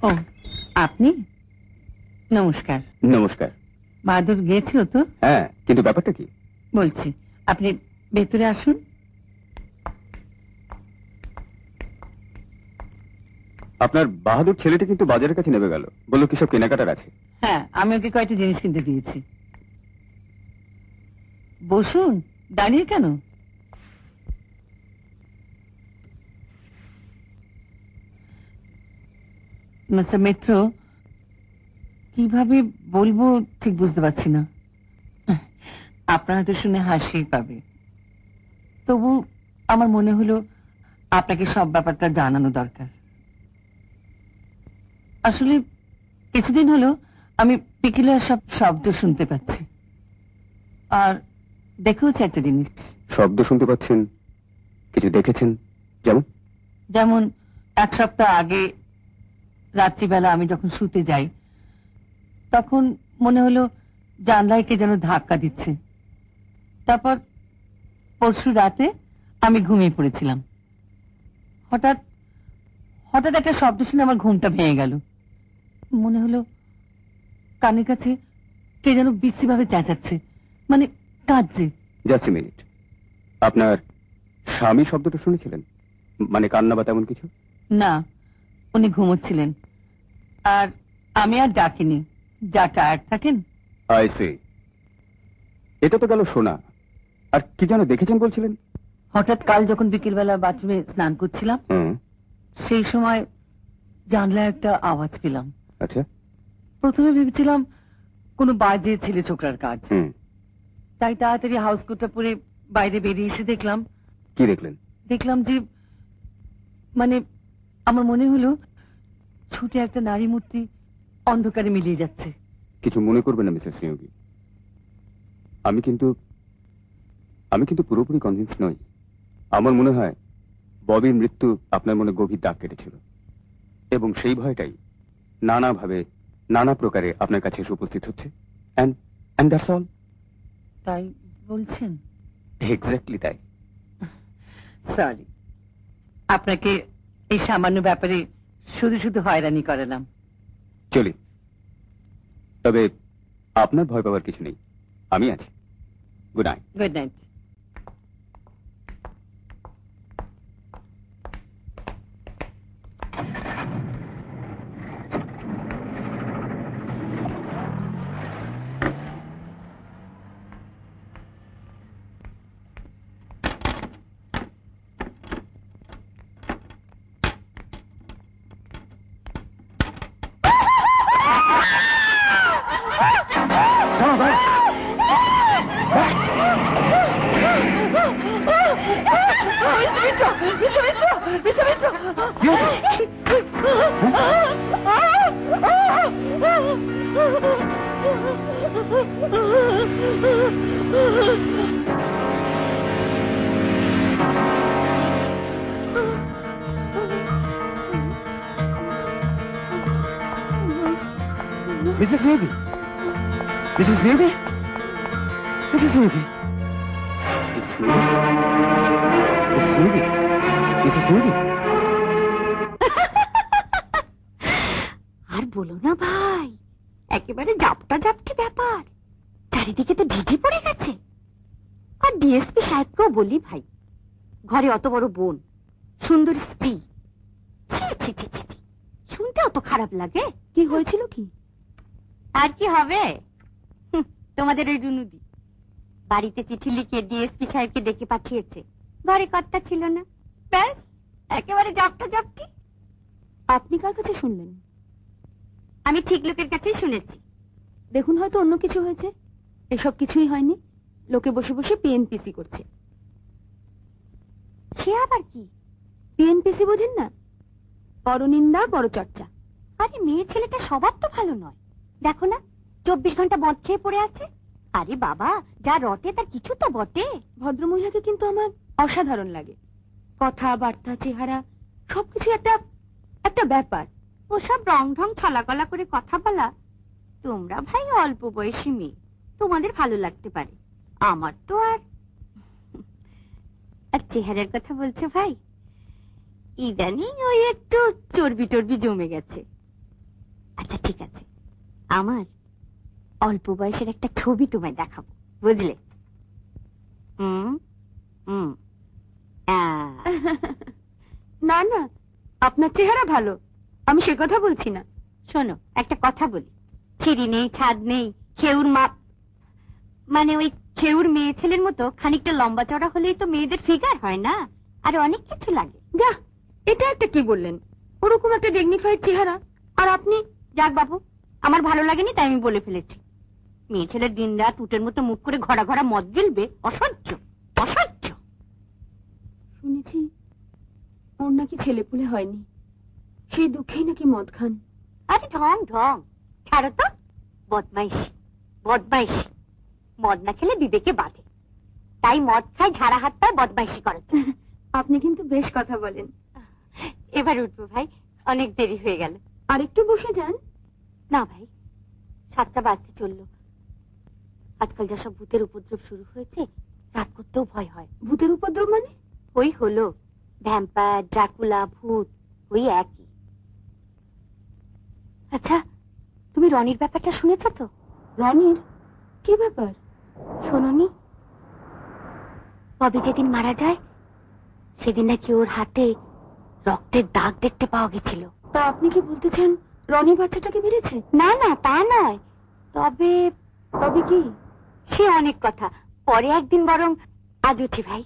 ও আপনি? নমস্কার। নমস্কার। বাহাদুর গিয়েছিল তো? হ্যাঁ, কিন্তু ব্যাপারটা কি? বলছি, আপনি ভেতরে আসুন। আপনার বাহাদুর ছেলেটি কিন্তু বাজারের কাছে নেমে গেল, বললো কি সব কেনাকাটার আছে। হ্যাঁ, আমি ওকে কয়েকটা জিনিস কিনতে দিয়েছি। বসুন, দাঁড়িয়ে কেন? মিস্টার মিত্র, কিভাবে বলবো ঠিক বুঝতে পারছি না। আপনারা তো শুনে হাসি পাবে, তবু আমার মনে হলো আপনাকে সব ব্যাপারটা জানানো দরকার। আসলে কিছুদিন হলো আমি পিকিলার সব শব্দ শুনতে পাচ্ছি, আর দেখেওছি একটা জিনিস। শব্দ শুনতে পাচ্ছেন? কিছু দেখেছেন? যেমন? যেমন 1 সপ্তাহ আগে রাত্রিবেলা আমি যখন শুতে যাই, তখন মনে হলো জানলায় কে যেন ধাক্কা দিচ্ছে। তারপর পরশু রাতে আমি ঘুমিয়ে পড়েছিলাম, হঠাৎ হঠাৎ একটা শব্দ শুনে আমার ঘুমটা ভেঙে গেল। মনে হলো কানের কাছে কে যেন বিশ্রীভাবে চেঁচাচ্ছে, মানে কাঁদছে। জাস্ট এ মিনিট, আপনার স্বামী শব্দটা শুনেছিলেন? মানে কান্না বা তেমন কিছু? না, উনি ঘুমোচ্ছিলেন, আর আমি আর ডাকিনি। যা টায়ার্ড থাকেন। I see. এটা তো গেল শোনা, আর কি যেন দেখেছেন বলছিলেন? হঠাৎ কাল যখন বিকেলবেলা বাথরুমে স্নান করছিলাম, সেই সময় জানলায় একটা আওয়াজ পেলাম। আচ্ছা। প্রথমে ভেবেছিলাম কোনো বাজে ছেলে ছোকরার কাজ, তাই তাড়াতাড়ি হাউস কোটটা পরে বাইরে বেরিয়ে এসে দেখলাম। কি দেখলেন? দেখলাম যে, মানে আমার মনে হলো ছুটে একটা নারী মূর্তি অন্ধকারে মিলিয়ে যাচ্ছে। কিছু মনে করবেন না মিসেস নিয়োগী, আমি কিন্তু পুরোপুরি কনভিন্স নই। আমার মনে হয় ববির মৃত্যু আপনার মনে গভীর দাগ কেটেছিল, এবং সেই ভয়টাই নানাভাবে নানা প্রকারে আপনার কাছে এসে উপস্থিত হচ্ছে। And that's all. তাই বলছেন? এক্স্যাক্টলি তাই। সরি, আপনাকে এই সামান্য ব্যাপারে শুধু শুধু হয়রানি করালাম। চলি, তবে আপনার ভয় পাওয়ার কিছু নেই, আমি আছি। Good night. Good night. Mrs. Yogi! Mrs. Yogi! Mrs. Yogi! Mrs. Yogi! Mrs. Yogi! Mrs. Yogi! আর বলো না ভাই, একেবারে জাপটা জাপটি ব্যাপার। চারিদিকে তো ঢিঢি পড়ে গেছে। আর ডিএসপি সাহেবকেও বলি ভাই, ঘরে অত বড় বোন, সুন্দর স্ত্রী, ছি ছি ছি ছি, শুনতে অত খারাপ লাগে। কি হয়েছিল কি? আর কি হবে, তোমাদের ওই রুনুদি বাড়িতে চিঠি লিখে ডিএসপি সাহেবকে ডেকে পাঠিয়েছে। ঘরে কর্তা ছিল না, ব্যাস একেবারে জাপটা জাপটি। আপনি কার কাছে শুনলেন? আমি ঠিক লোকের কাছেই শুনেছি। দেখুন, হয়তো অন্য কিছু হয়েছে। এসব কিছুই হয়নি, লোকে বসে বসে পিএনপিসি করছে। সে আবার কি? পিএনপিসি বোঝেন না? পরনিন্দা পরচর্চা। আরে মেয়ে ছেলেটা স্বভাব তো ভালো নয়, দেখো না 24 ঘন্টা মদ খেয়ে পড়ে আছে। আরে বাবা, যা রটে তার কিছু তো বটে। ভদ্রমহিলাকে কিন্তু আমার অসাধারণ লাগে, কথাবার্তা, চেহারা, সবকিছু একটা একটা ব্যাপার। ওসব রং ঢং ছলাকলা করে কথা বলা, তোমরা ভাই অল্প বয়সী মেয়ে, তোমাদের ভালো লাগতে পারে, আমার তো আর চেহারার কথা বলছো ভাই, ইদানিং ওই একটু চর্বি টর্বি জমে গেছে। আচ্ছা ঠিক আছে, আমার অল্প বয়সের একটা ছবি তোমায় দেখাবো, বুঝলে? হুম হুম। না না, আপনার চেহারা ভালো, আমি সে কথা বলছি না। শোনো, একটা কথা বলি, ছিঁড়ি নেই, ছাদ নেই, খেউর মাপ, মানে ওই খেউর মেয়ে ছেলের মতো খানিকটা লম্বা চড়া হলেই তো মেয়েদের ফিগার হয় না, আর অনেক কিছু লাগে। যা, এটা একটা কি বললেন? ওরকম একটা ডিগনিফাইড চেহারা, আর আপনি? যাক বাবু, আমার ভালো লাগেনি তাই আমি বলে ফেলেছি। মেয়ে ছেলের দিন রাত উটের মতো মুখ করে ঘোড়া ঘোড়া মদ গিলবে, অসহ্য অসহ্য। শুনেছি ওর নাকি ছেলে পুলে হয়নি, সেই দুঃখেই নাকি মদ খান। আরে ঢং ঢং, ছাড়ো তো। বদমাইশি বদমাইশি, মদ না খেলে বিবেকে বাঁধে, তাই মদ খায়, ঝাড়া হাত পায়, বদমাইশি করেছে। আপনি কিন্তু বেশ কথা বলেন। এবার উঠবো ভাই, অনেক দেরি হয়ে গেল। আর একটু বসে যান। না ভাই, 7টা বাজতে চললো। আজকাল যা সব ভূতের উপদ্রব শুরু হয়েছে, রাত করতেও ভয় হয়। ভূতের উপদ্রব মানে? ওই হলো ভ্যাম্পায়ার, ড্রাকুলা, ভূত, ওই একই। আচ্ছা, তুমি রনির ব্যাপারটা শুনেছ তো? রনির কি ব্যাপার? শোনোনি? ববি যেদিন মারা যায়, সেদিন নাকি ওর হাতে রক্তের দাগ দেখতে পাওয়া গেছিল। তা আপনি কি বলতে চান রনি বাচ্চাটাকে মেরেছে? না না, তা নয়, তবে তবে কি? সে অনেক কথা, পরে একদিন, বরং আজ উঠি ভাই।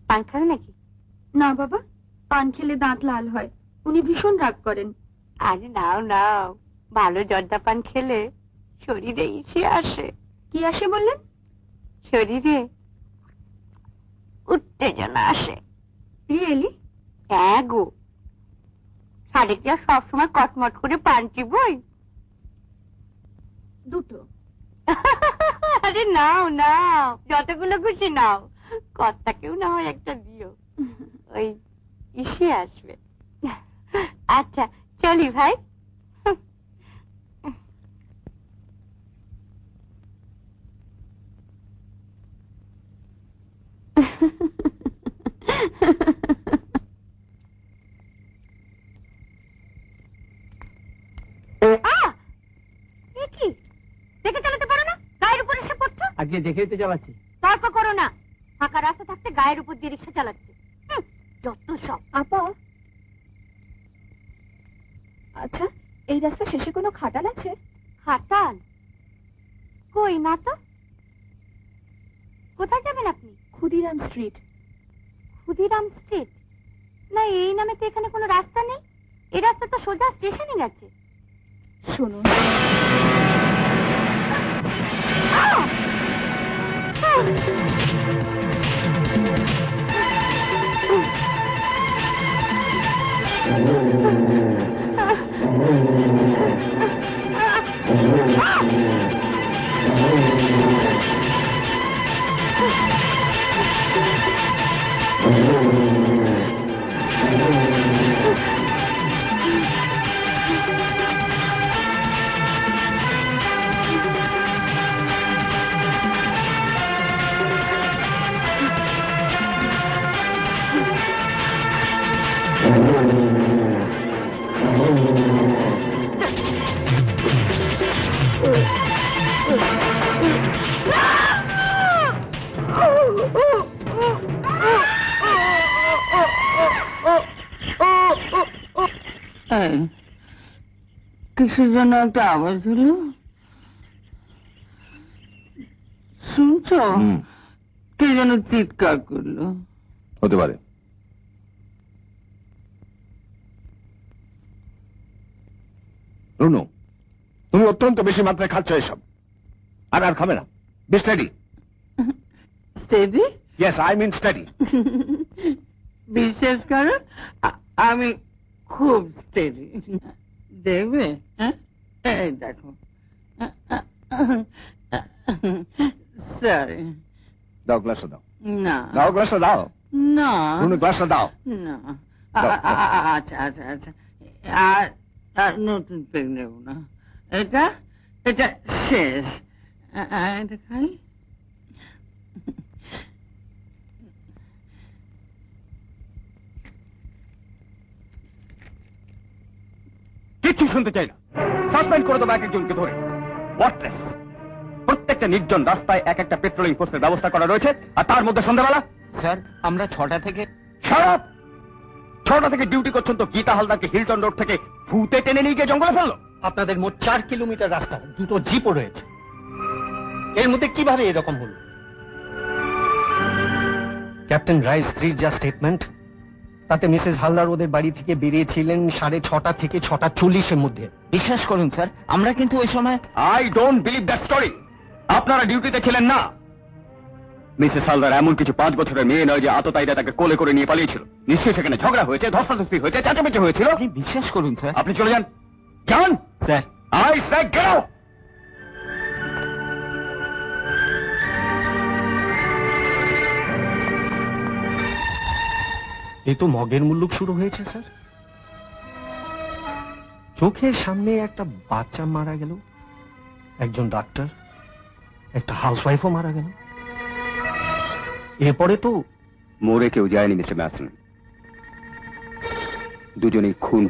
পান খাবে নাকি? না বাবা, পান খেলে দাঁত লাল হয়, উনি ভীষণ রাগ করেন। আরে নাও নাও, ভালো জর্দা পান খেলে শরীরে ইসে আসে। কি আসে বললেন? শরীরে উত্তেজনা আসে। রিয়েলি? হ্যাঁ গো, সাড়ে কি আর সবসময় কটমট করে পান চিবই? দুটো। আরে নাও নাও, যতগুলো খুশি নাও, কর্তাকেও না হয় একটা দিও, ওই ইসে আসবে। আচ্ছা চলি ভাই। কি দেখে চালাতে পারো না? গায়ের উপর এসে পড়ছো। আগে দেখেই তো চালাচ্ছি। তর্ক করো না, ফাঁকা রাস্তা থাকতে গায়ের উপর দিয়ে রিক্সা চালাচ্ছে, যত সব। আপা, আচ্ছা এই রাস্তা শেষে কোনো খাটাল আছে? খাটাল? কই না তো। কোথায় যাবেন আপনি? ক্ষুদিরাম স্ট্রিট। ক্ষুদিরাম স্ট্রিট? না, এই নামে তো এখানে কোনো রাস্তা নেই, এই রাস্তা তো সোজা স্টেশনে গেছে। শুনুন, কিসের জন্য একটা আওয়াজ হলো শুনছো? কে যেন চিৎকার করলো। হতে পারে। রুনু, তুমি অত্যন্ত বেশি মাত্রায় খাচ্ছ এসব, আর আর খাবে না। Be study. Steady? Yes, I mean study. বিশ্বাস করো, আমি খুব স্টেডি। দেখবে? এই দেখো। সরি। দাও গ্লাসটা দাও। না দাও গ্লাসটা দাও। না রুনু গ্লাসটা দাও। না। দাও, আচ্ছা আচ্ছা আচ্ছা, আর আর নতুন পেন নেব না, এটা এটা শেষ। এটা খাই। কিচ্ছু শুনতে চাই না। সাসপেন্ড করে দেবো এক একজনকে ধরে। ওয়ার্থলেস। প্রত্যেকটা নির্জন রাস্তায় এক একটা পেট্রোলিং পোস্টের ব্যবস্থা করা রয়েছে, আর তার মধ্যে সন্ধ্যাবেলা স্যার আমরা 6টা থেকে সারাপ 6টা থেকে ডিউটি করছেন তো গীতা হালদারকে হিলটন রোড থেকে ভূতে টেনে নিয়ে গিয়ে জঙ্গলে ফেললো। আপনাদের মোট 4 কিলোমিটার রাস্তা, 2টো জিপও রয়েছে, এর মধ্যে কিভাবে এরকম হলো? ক্যাপ্টেন রাইস স্ত্রীর যা স্টেটমেন্ট, তাতে মিসেস হালদার ওদের বাড়ি থেকে বেরিয়েছিলেন 6:30 থেকে 6:40 মধ্যে। বিশ্বাস করুন স্যার, আমরা কিন্তু ওই সময় I don't believe that story. আপনারা ডিউটিতে ছিলেন না। মিসেস হালদার এমন কিছু 5 বছরের মেয়ে নয় যে আততায়ীরা তাকে কোলে করে নিয়ে পালিয়েছিল। নিশ্চয়ই সেখানে ঝগড়া হয়েছে, ধস্তাধস্তি হয়েছে, চেঁচামেচি হয়েছিল। আপনি বিশ্বাস করুন স্যার। আপনি চলে যান। যান sir I say get out. এ তো মগের মুল্লুক শুরু হয়েছে স্যার। চোখের সামনে একটা বাচ্চা মারা গেল, একজন ডাক্তার, একটা হাউসওয়াইফও মারা গেল। এরপরে তো মরে কেউ যায়নি মিস্টার ম্যাসন, দুজনেই খুন